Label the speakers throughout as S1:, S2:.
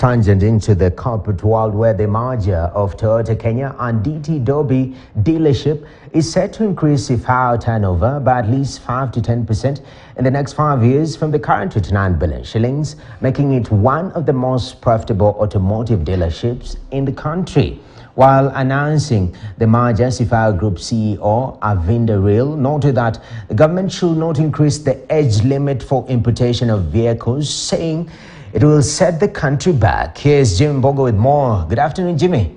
S1: Tangent into the corporate world, where the merger of Toyota Kenya and DT Dobie dealership is set to increase FIR turnover by at least 5 to 10% in the next 5 years from the current 29 billion shillings, making it one of the most profitable automotive dealerships in the country. While announcing the merger, FIR Group CEO Avinda Real noted that the government should not increase the age limit for importation of vehicles, saying it will set the country back. Here's Jimmy Bogo with more. Good afternoon, Jimmy.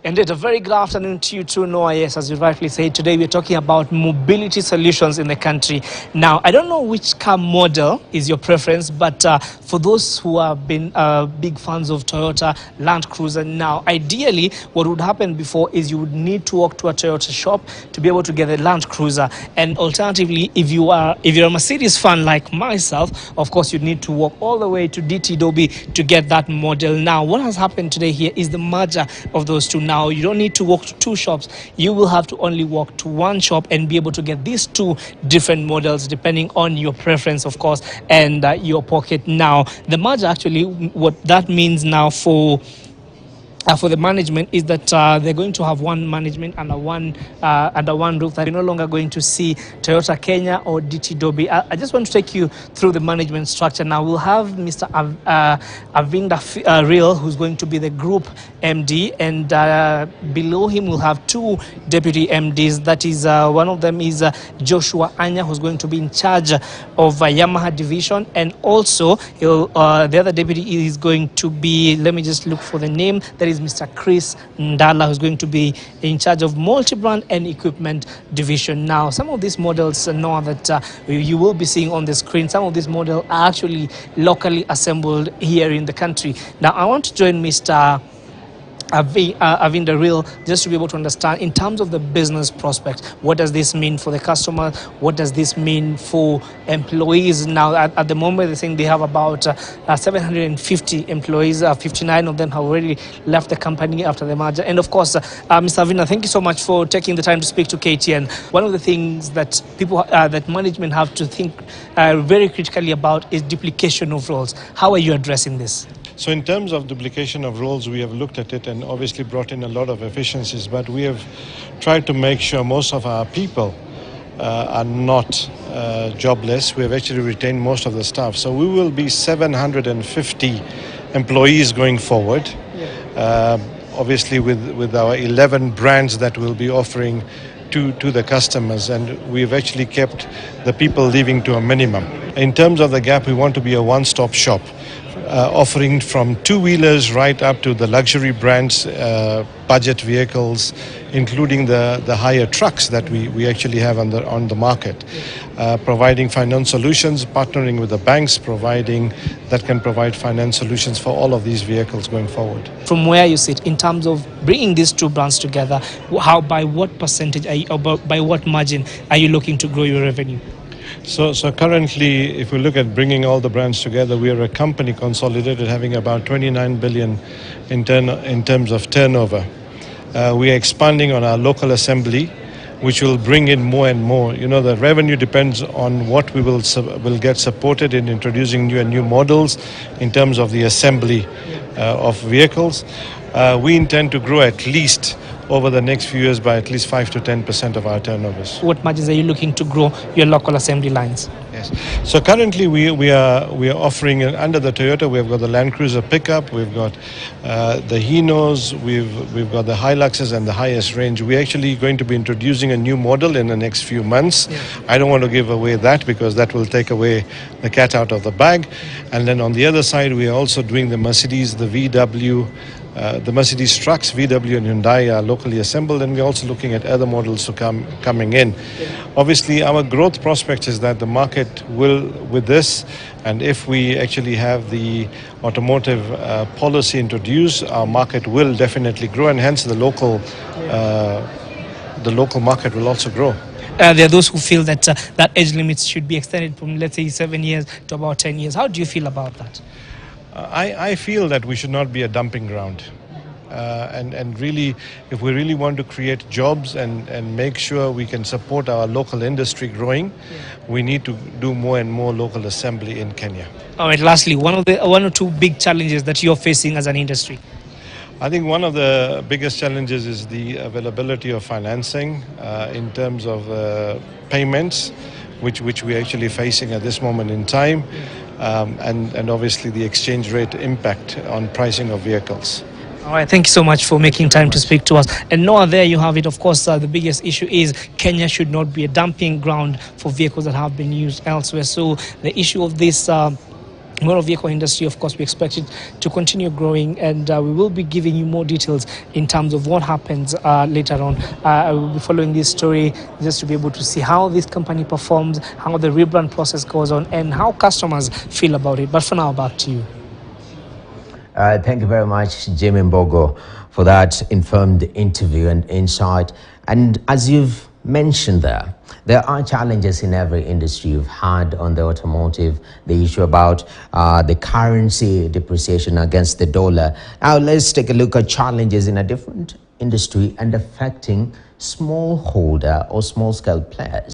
S2: Indeed, a very good afternoon to you too, Noah. Yes, as you rightly said, today we're talking about mobility solutions in the country. Now, I don't know which car model is your preference, but for those who have been big fans of Toyota Land Cruiser, now, ideally, what would happen before is you would need to walk to a Toyota shop to be able to get a Land Cruiser. And alternatively, if you're a Mercedes fan like myself, of course, you'd need to walk all the way to DT Dobie to get that model. Now, what has happened today here is the merger of those two. Now, you don't need to walk to two shops. You will have to only walk to one shop and be able to get these two different models depending on your preference, of course, and your pocket. Now, the merger actually, what that means now for the management is that they're going to have one management under one roof. That you're no longer going to see Toyota Kenya or DT Dobie. I just want to take you through the management structure. Now we'll have Mr. Avinda Real, who's going to be the group MD, and below him we'll have two deputy MDs. That is, one of them is Joshua Anya, who's going to be in charge of Yamaha division, and also the other deputy is going to be, let me just look for the name, that is Mr. Chris Ndala, who's going to be in charge of multi-brand and equipment division. Now, some of these models know that you will be seeing on the screen. Some of these models are actually locally assembled here in the country. Now, I want to join Mr. Avinda Real just to be able to understand in terms of the business prospect, what does this mean for the customer? What does this mean for employees? Now, at the moment, they think they have about 750 employees. 59 of them have already left the company after the merger. And of course, Mr. Avinda, thank you so much for taking the time to speak to KTN. One of the things that people, that management have to think very critically about is duplication of roles. How are you addressing this?
S3: So in terms of duplication of roles, we have looked at it and obviously brought in a lot of efficiencies, but we have tried to make sure most of our people are not jobless. We have actually retained most of the staff. So we will be 750 employees going forward, obviously with our 11 brands that we'll be offering to the customers, and we've actually kept the people leaving to a minimum. In terms of the gap, we want to be a one-stop shop, offering from two-wheelers right up to the luxury brands, budget vehicles, including the higher trucks that we actually have on the market, providing finance solutions, partnering with the banks, that can provide finance solutions for all of these vehicles going forward.
S2: From where you sit in terms of bringing these two brands together, by what percentage or by what margin are you looking to grow your revenue?
S3: So currently, if we look at bringing all the brands together, we are a company consolidated having about 29 billion in terms of turnover. We are expanding on our local assembly, which will bring in more and more. You know, the revenue depends on what we will get supported in introducing new models in terms of the assembly of vehicles. We intend to grow at least over the next few years by at least 5 to 10% of our turnovers.
S2: What margins are you looking to grow your local assembly lines?
S3: Yes. So currently we are offering under the Toyota. We've got the Land Cruiser pickup. We've got the Hinos. We've got the Hiluxes and the highest range. We're actually going to be introducing a new model in the next few months. Yeah. I don't want to give away that because that will take away the cat out of the bag. And then on the other side, we are also doing the Mercedes, the VW. The Mercedes trucks, VW and Hyundai are locally assembled, and we're also looking at other models to coming in. Yeah. Obviously, our growth prospect is that the market will, with this, and if we actually have the automotive policy introduced, our market will definitely grow, and hence the local market will also grow.
S2: There are those who feel that that age limits should be extended from, let's say, 7 years to about 10 years. How do you feel about that?
S3: I feel that we should not be a dumping ground. And really, if we really want to create jobs and make sure we can support our local industry growing, we need to do more and more local assembly in Kenya.
S2: All right, lastly, one or two big challenges that you're facing as an industry.
S3: I think one of the biggest challenges is the availability of financing in terms of payments, which we're actually facing at this moment in time, and obviously the exchange rate impact on pricing of vehicles.
S2: All right, thank you so much for making time to speak to us. And Noah, there you have it. Of course, the biggest issue is Kenya should not be a dumping ground for vehicles that have been used elsewhere. So the issue of this motor vehicle industry, of course, we expect it to continue growing, and we will be giving you more details in terms of what happens later on. I will be following this story just to be able to see how this company performs, how the rebrand process goes on, and how customers feel about it. But for now, back to you.
S1: Thank you very much, Jimmy Mbogo, for that informed interview and insight. And as you've mentioned there are challenges in every industry. You've had on the automotive, the issue about the currency depreciation against the dollar. Now let's take a look at challenges in a different industry and affecting smallholder or small-scale players.